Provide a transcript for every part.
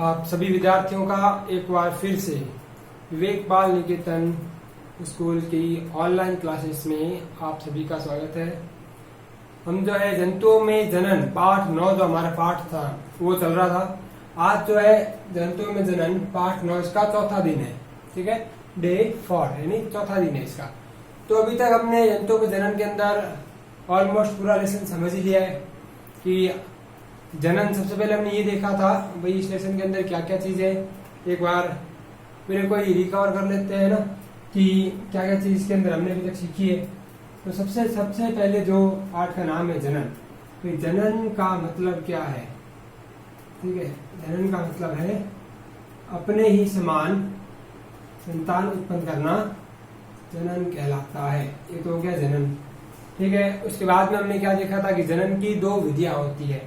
आप सभी विद्यार्थियों का एक बार फिर से विवेक बाल निकेतन स्कूल की ऑनलाइन क्लासेस में आप सभी का स्वागत है। हम जो है जंतुओं में जनन पाठ 9 जो हमारा पाठ था वो चल रहा था। आज जो है जंतुओं में जनन पाठ 9 इसका चौथा दिन है। ठीक है, डे 4 यानी चौथा दिन है इसका। तो अभी तक हमने जंतुओं के जनन के अंदर ऑलमोस्ट पूरा लेसन समझ ही लिया है कि जनन सबसे पहले हमने ये देखा था भाई इस लेसन के अंदर क्या क्या चीज है। एक बार मेरे को ये रिकवर कर लेते हैं ना कि क्या क्या चीज इसके अंदर हमने अभी तक सीखी है। तो सबसे पहले जो पाठ का नाम है जनन। तो जनन का मतलब क्या है? ठीक है, जनन का मतलब है अपने ही समान संतान उत्पन्न करना जनन कहलाता है। ये तो हो गया जनन। ठीक है, उसके बाद में हमने क्या देखा था कि जनन की 2 विधियां होती है।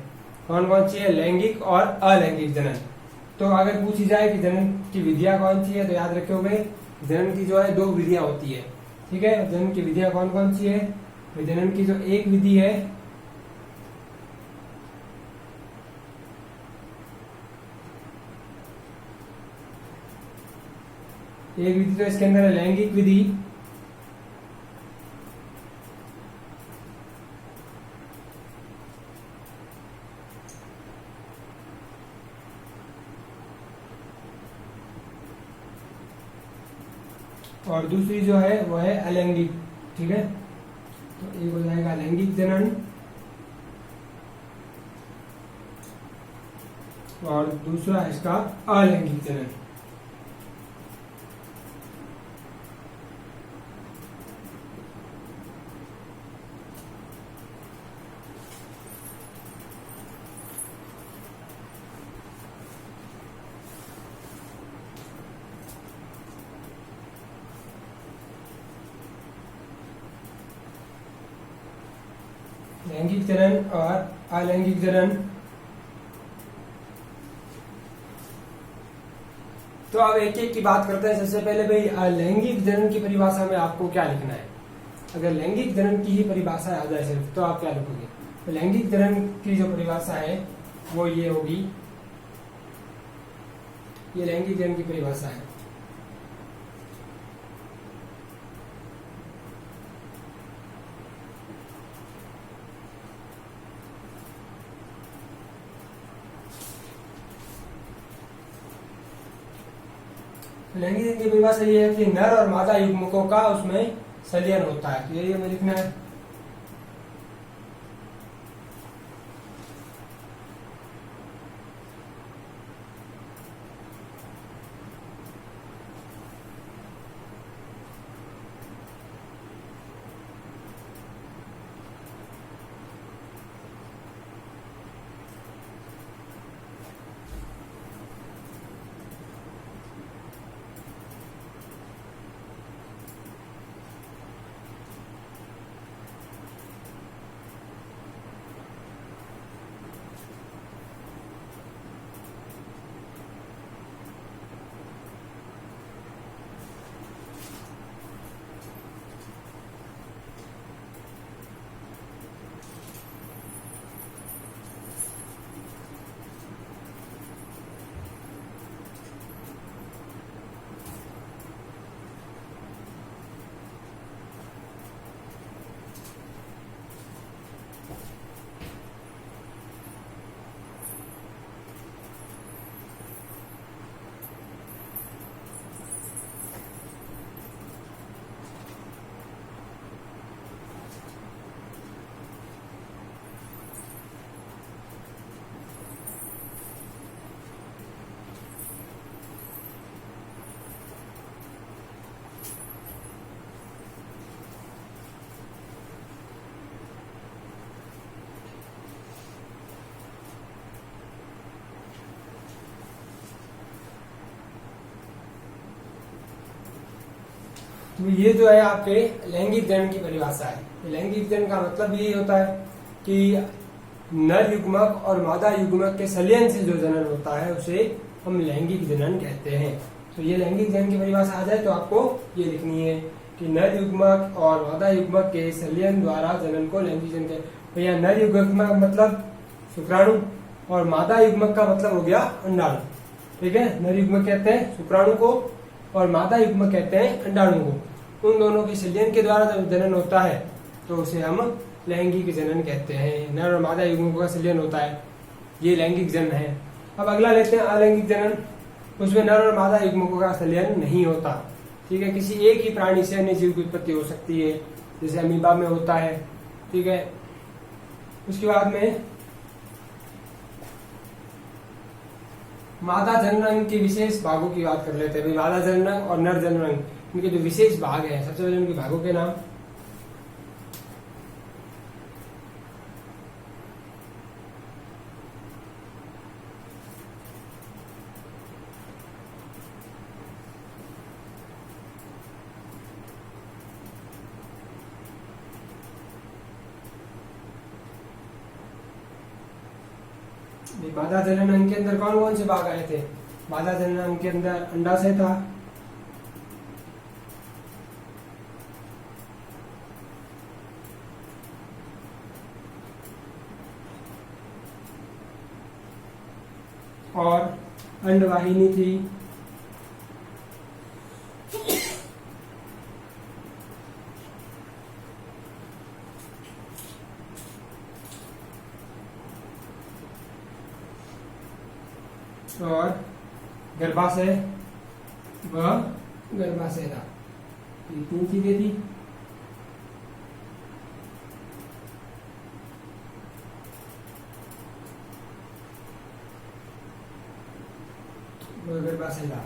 कौन कौन सी है? लैंगिक और अलैंगिक जनन। तो अगर पूछी जाए कि जनन की विधियां कौन सी है तो याद रखोगे जनन की जो है 2 विधियां होती है। ठीक है, जनन की विधियां कौन कौन सी है? जनन की जो एक विधि है एक विधि तो इसके अंदर है लैंगिक विधि। और दूसरी जो है वो है अलैंगिक। ठीक है, तो एक हो जाएगा लैंगिक जनन और दूसरा है इसका अलैंगिक जनन। लैंगिक जनन और अलैंगिक जनन। तो अब एक एक की बात करते हैं। सबसे पहले भाई लैंगिक जनन की परिभाषा में आपको क्या लिखना है? अगर लैंगिक जनन की ही परिभाषा आ जाए सिर्फ तो आप क्या लिखोगे? तो लैंगिक जनन की जो परिभाषा है वो ये होगी, ये लैंगिक जनन की परिभाषा है। लैंगिक जनन की परिभाषा ये है कि नर और मादा युग्मकों का उसमें संलयन होता है। तो ये हमें लिखना है। तो ये जो है आपके लैंगिक जनन की परिभाषा है। लैंगिक जनन का मतलब यही होता है कि नर युग्मक और मादा युग्मक के संलयन से जो जनन होता है उसे हम लैंगिक जनन कहते हैं। तो ये लैंगिक जनन की परिभाषा आ जाए तो आपको ये लिखनी है कि नर युग्मक और मादा युग्मक के संलयन द्वारा जनन को लैंगिक जनन कहते हैं। भैया नर युग्मक मतलब शुक्राणु और मादा युग्मक का मतलब हो गया अंडाणु। ठीक है। नर युग्मक कहते हैं शुक्राणु को और मादा युग्मक कहते हैं अंडाणु को। उन दोनों के संलयन के द्वारा जब जनन होता है तो उसे हम लैंगिक जनन कहते हैं। नर और मादा युग्मकों का संलयन होता है, ये लैंगिक जनन है। अब अगला लेते हैं अलैंगिक जनन। उसमें नर और मादा युग्मकों का संलयन नहीं होता, ठीक है। किसी एक ही प्राणी से अन्य जीव की उत्पत्ति हो सकती है, जैसे अमीबा में होता है, ठीक है। उसके बाद में मादा जननांग के विशेष भागों की बात कर लेते हैं। मादा जननांग और नर जननांग, इनके जो विशेष भाग हैं, सबसे पहले उनके भागों के नाम। मादा जननांग के अंदर कौन कौन से भाग आए थे? मादा जननांग के अंदर अंडाशय था, और अंडवाहिनी थी, और गर्भाशय व गर्भाशय था। ये तीन चीजें थी। गर्भाशय था।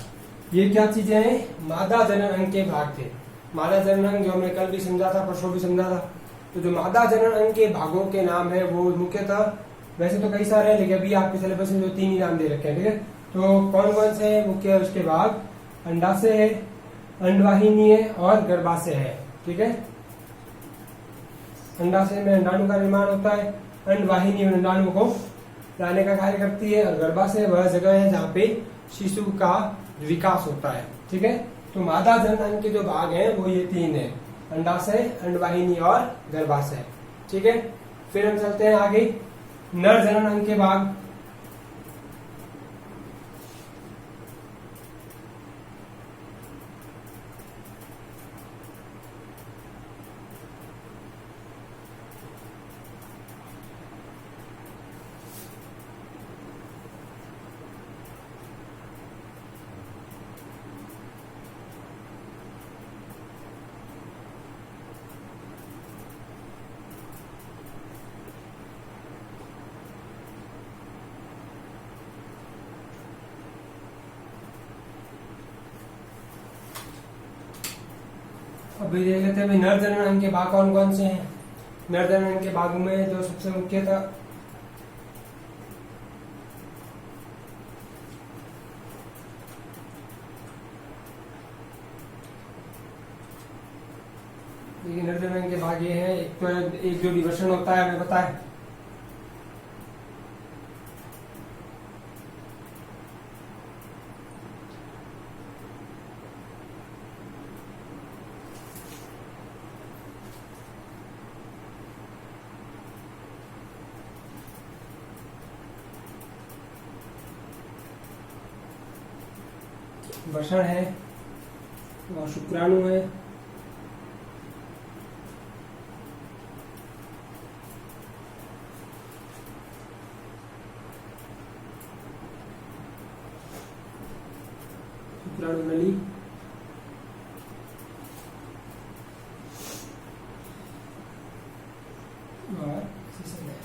ये क्या चीजें हैं? मादा जनन अंग के भाग थे। मादा जनन अंग जो हमने कल भी समझा था, परसों भी समझा था। तो जो मादा जनन अंग के भागों के नाम है वो मुख्यतः, वैसे तो कई सारे हैं लेकिन अभी आपके सिलेबस में जो तीन ही नाम दे रखे हैं, ठीक है। तो कौन कौन से है मुख्य उसके भाग? अंडाशय है, अंडवाहिनी है और गर्भाशय है, ठीक है। अंडाशय में अंडाणु का निर्माण होता है, अंडवाहिनी में अंडाणु को लाने का कार्य करती है, और गर्भाशय वह जगह है जहाँ पे शिशु का विकास होता है, ठीक है। तो मादा जनन अंग के जो भाग हैं वो ये तीन है, अंडाशय, अंडवाहिनी और गर्भाशय, ठीक है। फिर हम चलते हैं आगे, नर जनन अंग के भाग। अभी देख लेते हैं नर जनन अंग के भाग कौन कौन से हैं। नर जनन अंग के भागों में जो सबसे मुख्य था, नर जनन अंग के भाग ये हैं। एक तो एक जो विवर्षण होता है, हमें पता है, वर्षण है और शुक्राणु है, शुक्राणु नली, और सीसन है।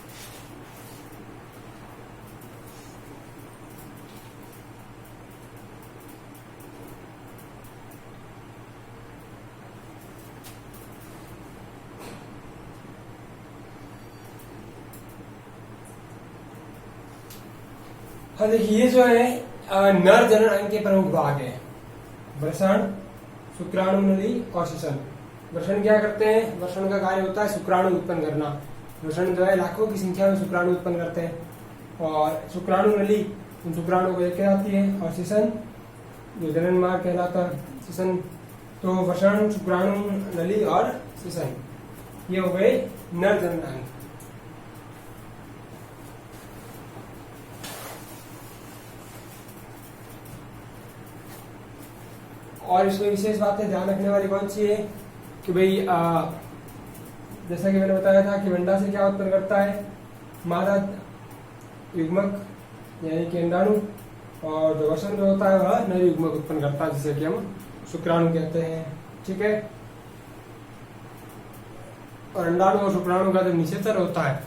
हाँ देखिए, ये जो है नर जनन अंग के प्रमुख भाग है, वृषण, शुक्राणु नली और सीसन। वृषण क्या करते हैं? वृषण का कार्य होता है शुक्राणु उत्पन्न करना। वृषण जो है लाखों की संख्या में शुक्राणु उत्पन्न करते हैं, और शुक्राणु नली उन शुक्राणु को लेकर आती है, और सीसन जो जनन मार्ग कहलाता है सीसन। तो वृषण, शुक्राणु नली और सीसन, ये हो गए नर जनन अंग। और इसमें विशेष बातें ध्यान रखने वाली कौन सी है कि भाई जैसा कि मैंने बताया था कि अंडाशय क्या उत्पन्न करता है, मादा युग्मक यानी कि अंडाणु, और जो वसंत होता है वह नर युग्मक उत्पन्न करता है जिसे कि हम शुक्राणु कहते हैं। ठीक है, और अंडाणु और शुक्राणु का जब निषेचन होता है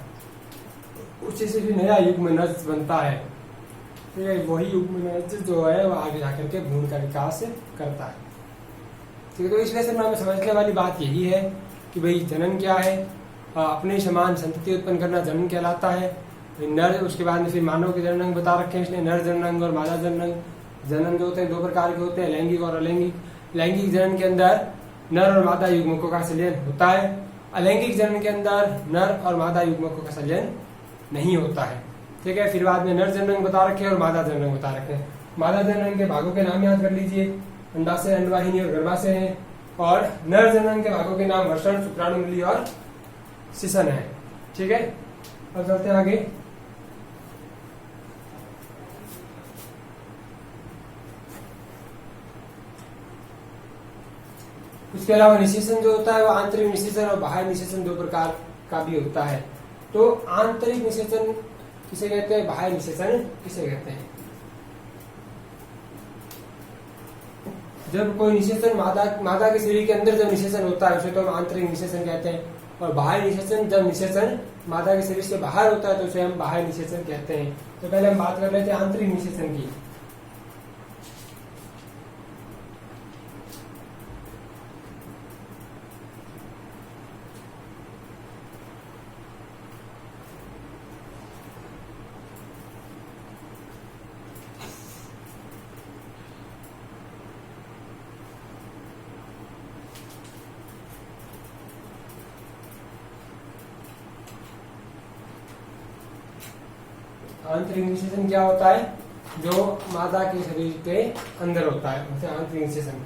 उसी से भी नया युग्मनज बनता है। ठीक है, वही युग्मनज जो है वह आगे जाकर के भ्रूण का विकास करता है। ठीक है, तो इस लेसन में हमें समझने वाली बात यही है कि भाई जनन क्या है, अपने समान संतति उत्पन्न करना जनन कहलाता है। नर, उसके बाद में फिर मानव के जनन अंग बता रखे हैं इसने, नर जनन अंग और मादा जनन अंग। जनन जो होते हैं दो प्रकार के होते हैं, लैंगिक और अलैंगिक। लैंगिक जनन के अंदर नर और मादा युग्मकों का संलयन होता है, अलैंगिक जनन के अंदर नर और मादा युग्मकों का संलयन नहीं होता है। ठीक है, फिर बाद में नर जनन अंग बता रखे हैं और मादा जनन अंग बता रखे हैं। मादा जनन अंग के भागों के नाम याद कर लीजिए, अंडाशय, अंडवाहिनी और गर्भाशय हैं। और नर जनन अंग के भागों के नाम वृषण, शुक्राणु, नली और शिशन है। ठीक है, अब चलते हैं आगे। इसके अलावा निषेचन जो होता है वो आंतरिक निषेचन और बाह्य निषेचन दो प्रकार का भी होता है। तो आंतरिक निषेचन किसे कहते हैं, बाह्य निषेचन किसे कहते हैं? जब कोई निषेचन मादा के शरीर के अंदर जब निषेचन होता है उसे तो हम आंतरिक निषेचन कहते हैं, और बाह्य निषेचन जब निषेचन मादा के शरीर से बाहर होता है तो उसे हम बाह्य निषेचन कहते हैं। तो पहले हम बात कर लेते हैं आंतरिक निषेचन की। आंतरिक निषेचन क्या होता है, जो मादा के शरीर के अंदर होता है उसे आंतरिक निषेचन।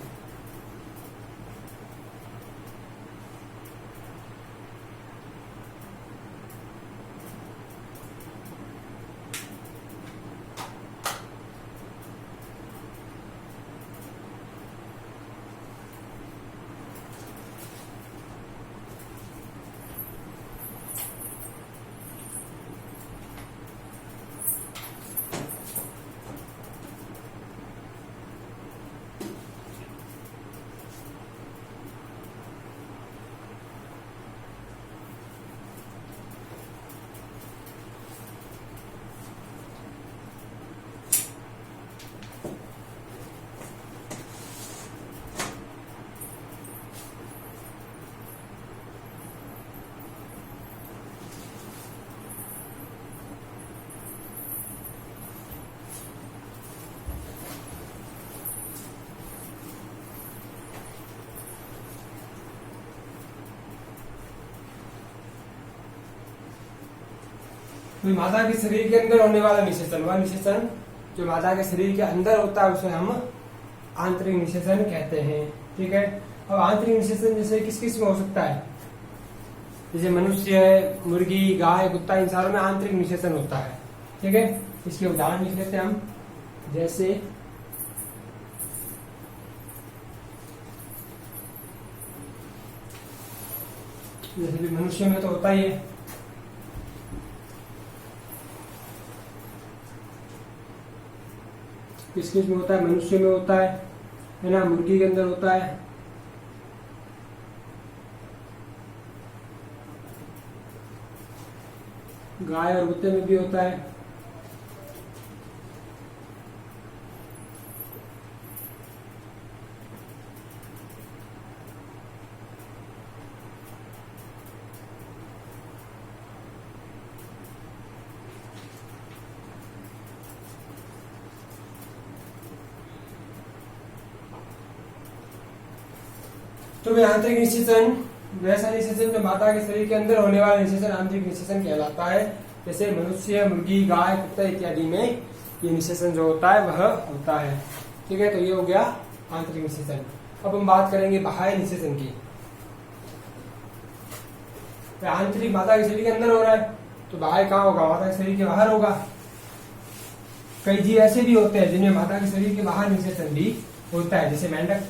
तो मादा के शरीर के अंदर होने वाला निषेचन, वह निषेचन जो मादा के शरीर के अंदर होता है उसे हम आंतरिक निषेचन कहते हैं। ठीक है, अब आंतरिक निषेचन जैसे किस किस में हो सकता है, जैसे मनुष्य, मुर्गी, गाय, कुत्ता, इन सारों में आंतरिक निषेचन होता है। ठीक है, इसके उदाहरण लिख लेते हैं हम। जैसे भी मनुष्य में तो होता ही है, किस किस में होता है, मनुष्य में होता है ना, मुर्गी के अंदर होता है, गाय और कुत्ते में भी होता है, तो वे आंतरिक निषेचन वैसा निषेचन जो माता के शरीर के अंदर होने वाला निषेचन आंतरिक निषेचन कहलाता है। जैसे मनुष्य, मुर्गी, गाय, कुत्ता इत्यादि में ये निषेचन जो होता है वह होता है। ठीक है, तो ये हो गया आंतरिक निषेचन। अब हम बात करेंगे बाह्य निषेचन की। आंतरिक माता के शरीर के अंदर हो रहा है तो बाह्य कहाँ होगा, माता के शरीर के बाहर होगा। कई जीव ऐसे भी होते हैं जिनमें माता के शरीर के बाहर निषेचन भी होता है, जैसे मेंढक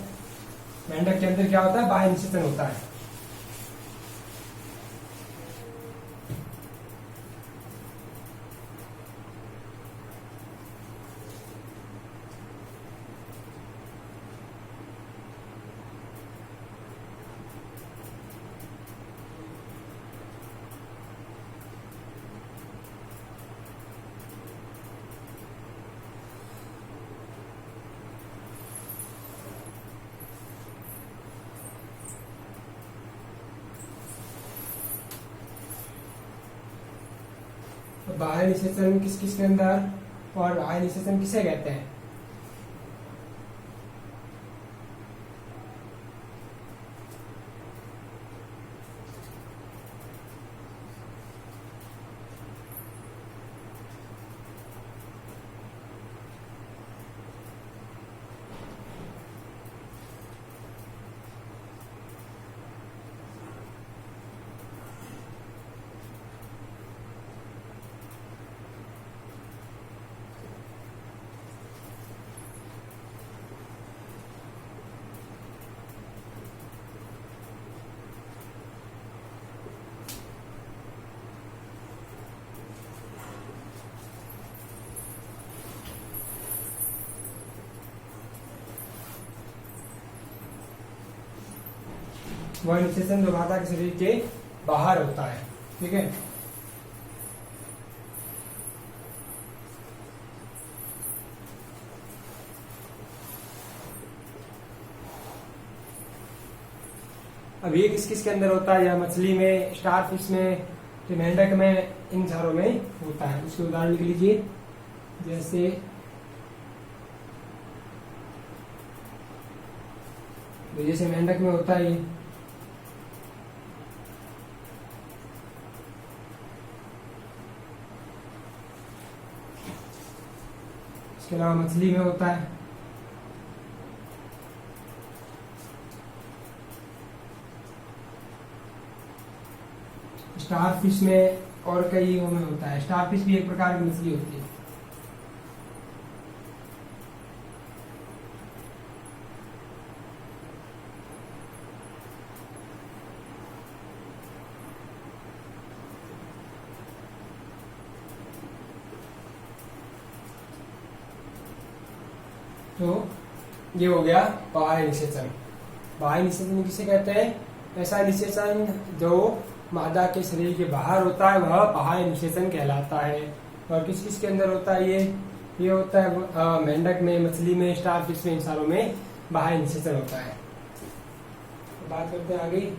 मेंढक के अंदर क्या होता है, बाह्य निषेचन होता है। बाह्य निषेचन किस किस के अंदर और बाह्य निषेचन किसे कहते हैं? वह निषेचन जो मादा के शरीर के बाहर होता है। ठीक है, अब ये किस किस के अंदर होता है? या मछली में, स्टार फिश में, मेंढक में, इन चारों में होता है। उसके उदाहरण लिख लीजिए, जैसे मेंढक में होता है, इसके अलावा मछली में होता है, स्टार फिश में और कई में होता है। स्टार फिश भी एक प्रकार की मछली होती है। तो ये हो गया बाह्य निषेचन। बाह्य निषेचन किसे कहते हैं? ऐसा निषेचन जो मादा के शरीर के बाहर होता है वह बाह्य निषेचन कहलाता है। और किस किस के अंदर होता है? ये होता है मेंढक में, मछली में, स्टार फिश में, इन सारों में बाह्य निषेचन होता है। तो बात करते हैं आगे।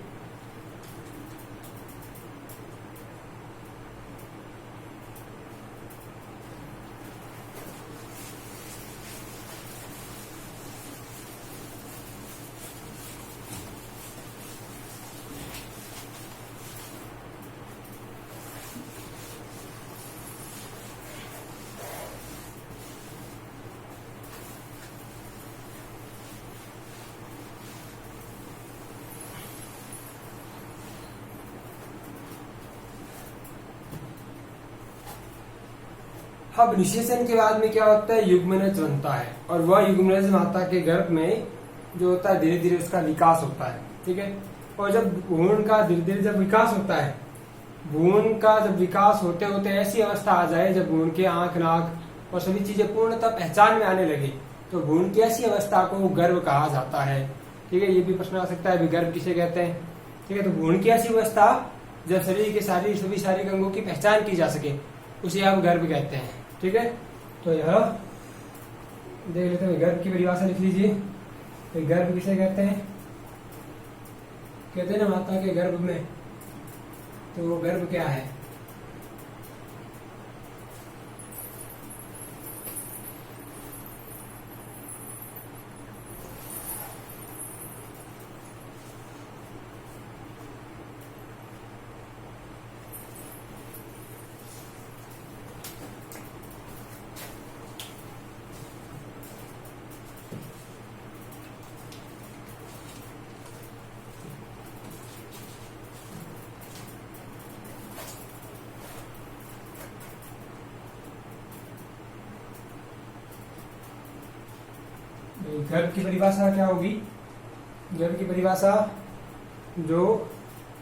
अब निषेचन के बाद में क्या होता है? युग्मनज बनता है। और वह युग्मनज माता के गर्भ में जो होता है धीरे धीरे उसका विकास होता है। ठीक है, और जब भ्रूण का धीरे धीरे जब विकास होता है, भ्रूण का जब विकास होते होते ऐसी अवस्था आ जाए जब भ्रूण के आंख, नाक और सभी चीजें पूर्णतः पहचान में आने लगे, तो भ्रूण की ऐसी अवस्था को गर्भ कहा जाता है। ठीक है, ये भी प्रश्न आ सकता है गर्भ किसे कहते हैं? ठीक है, तो भ्रूण की ऐसी अवस्था जब शरीर के सभी शारीरिक अंगों की पहचान की जा सके उसे हम गर्भ कहते हैं। ठीक है, तो यह देख लेते हैं, गर्भ की परिभाषा लिख लीजिए। तो गर्भ किसे कहते हैं? कहते हैं ना माता के गर्भ में, तो वो गर्भ क्या है? गर्भ की परिभाषा क्या होगी? गर्भ की परिभाषा, जो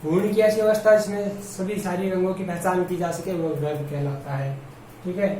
भ्रूण की ऐसी अवस्था जिसमें सभी शारीरिक अंगों की पहचान की जा सके वो गर्भ कहलाता है। ठीक है।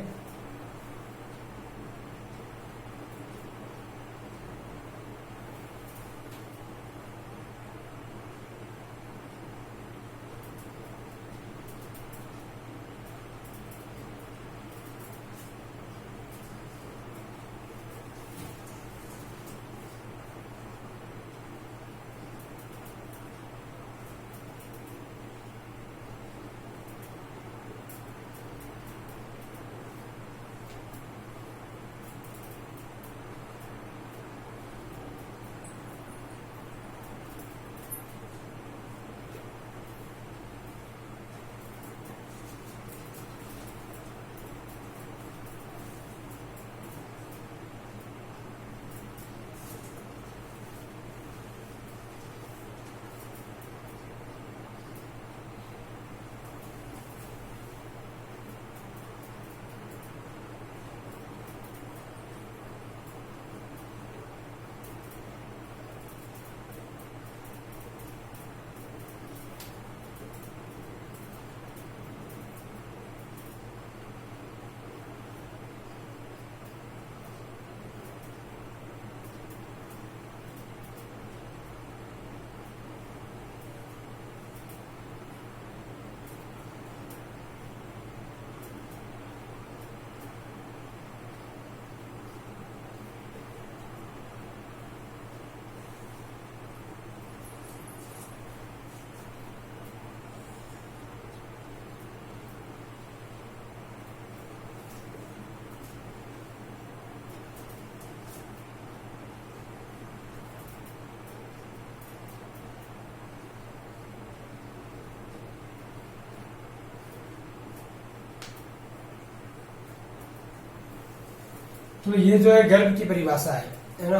तो ये जो है गर्भ की परिभाषा है ना,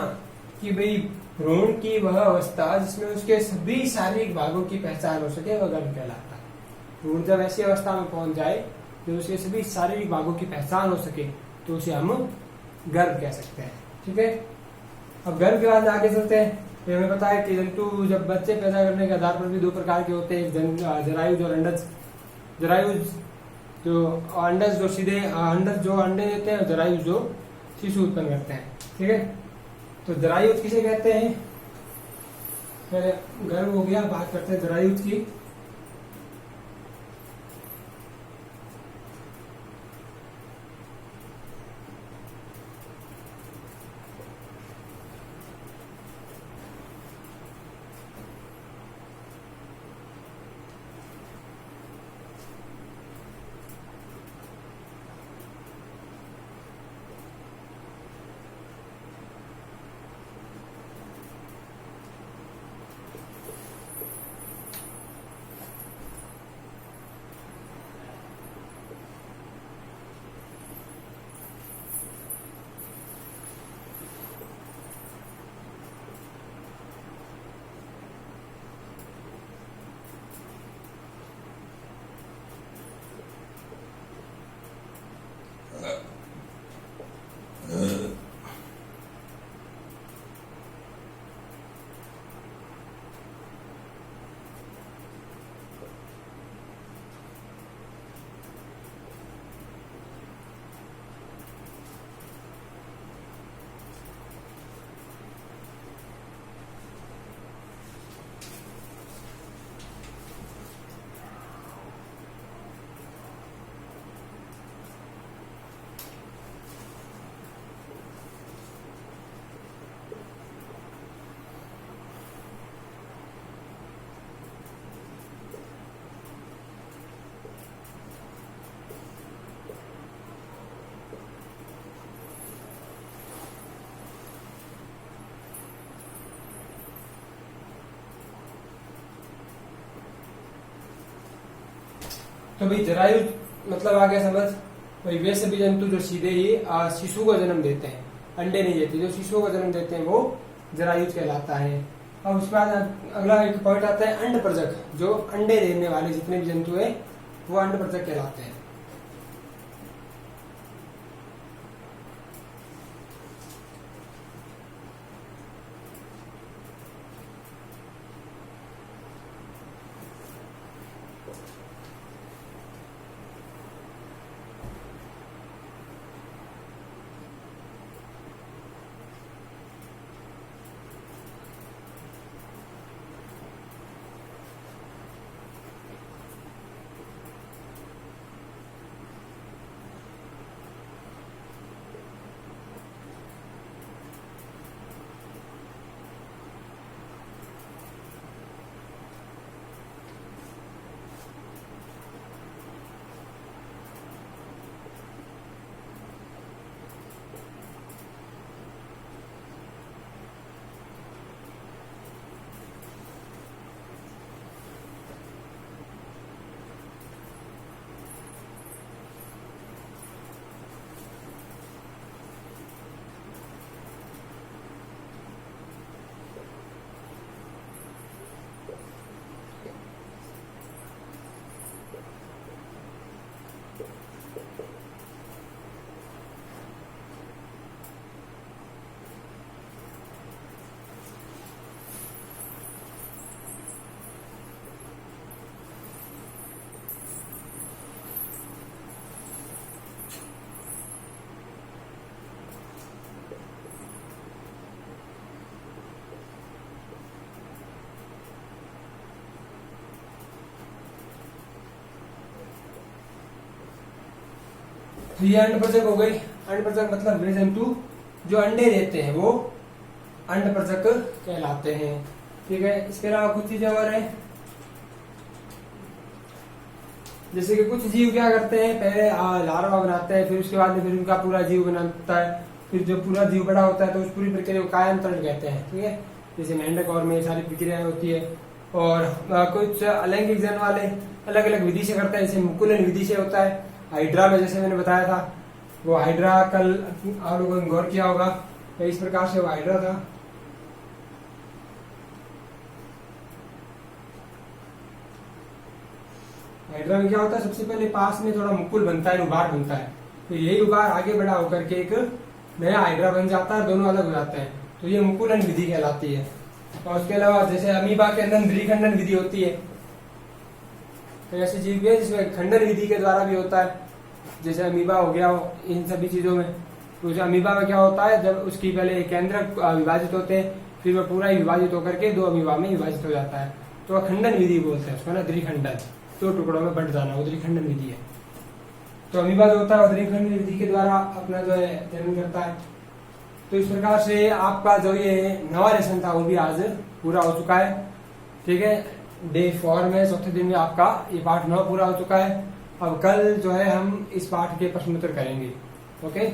कि भाई भ्रूण की वह अवस्था जिसमें उसके सभी शारीरिक भागों की पहचान हो सके वह गर्भ कहलाता है। भ्रूण जब ऐसी अवस्था में पहुंच जाए तो उसके सभी शारीरिक भागों की पहचान हो सके तो उसे हम गर्भ कह सकते हैं। ठीक है। अब गर्भ के बाद आगे चलते हैं। तो हमें पता है कि जंतु जब बच्चे पैदा करने के आधार पर भी दो प्रकार के होते हैं, जरायुज और अंडज। जरायुज जो अंडज जो सीधे अंडज जो अंडे देते हैं, जरायुज जो शिशु उत्पन्न करते हैं। ठीक है। तो जरायुज किसे कहते हैं? पहले गर्भ हो गया, बात करते हैं जरायुज की। तो भाई जरायुज मतलब आ गया समझ। भाई वे सभी जंतु जो सीधे ही शिशु को जन्म देते हैं, अंडे नहीं देते, जो शिशुओं को जन्म देते हैं वो जरायुज कहलाता है। अब उसके बाद अगला एक पॉइंट आता है अंड प्रजक। जो अंडे देने वाले जितने भी जंतु है वो अंड प्रजक कहलाते हैं। तो ये अंडप्रजक हो गई। अंडप्रजक मतलब वे जंतु जो अंडे देते हैं वो अंडप्रजक कहलाते हैं। ठीक है, इसके अलावा कुछ चीजें और है, जैसे कि कुछ जीव क्या करते हैं, पहले लार्वा बनाते हैं, फिर उसके बाद में फिर उनका पूरा जीव बनाता है, फिर जब पूरा जीव बड़ा होता है तो उस पूरी प्रक्रिया को कायांतरण कहते हैं। ठीक है, जैसे मेंढक और में सारी प्रक्रियाएं होती है। और कुछ अलैंगिक जन्म वाले अलग अलग विधि से करते हैं, जैसे मुकुलन विधि से होता है। हाइड्रा में जैसे मैंने बताया था, वो हाइड्रा कल आप लोगों ने गौर किया होगा, तो इस प्रकार से वो हाइड्रा था। हाइड्रा में क्या होता है, सबसे पहले पास में थोड़ा मुकुल बनता है, उभार बनता है, तो यही उभार आगे बड़ा होकर के एक नया हाइड्रा बन जाता है, दोनों अलग हो जाते हैं, तो ये मुकुलन विधि कहलाती है। और उसके अलावा जैसे अमीबा के अंदर द्विखंडन विधि होती है, तो ऐसे जीव है जिसमें खंडन विधि के द्वारा भी होता है, जैसे अमीबा हो गया इन सभी चीजों में। तो जो अमीबा में क्या होता है, जब उसकी पहले केंद्रक विभाजित होते हैं, फिर वह पूरा ही विभाजित होकर के दो अमीबा में विभाजित हो जाता है, तो वह खंडन विधि बोलते हैं उसको ना, द्विखंडन, दो टुकड़ों में बंट जाना, वो द्विखंडन विधि है। तो अमीबा जो होता है वो द्विखंडन विधि के द्वारा अपना जो है जन्म करता है। तो इस प्रकार से आपका जो ये नवा लेसन था वो भी आज पूरा हो चुका है। ठीक है, डे 4 में चौथे दिन में आपका ये पाठ 9 पूरा हो चुका है। अब कल जो है हम इस पाठ के प्रश्नोत्तर करेंगे। ओके।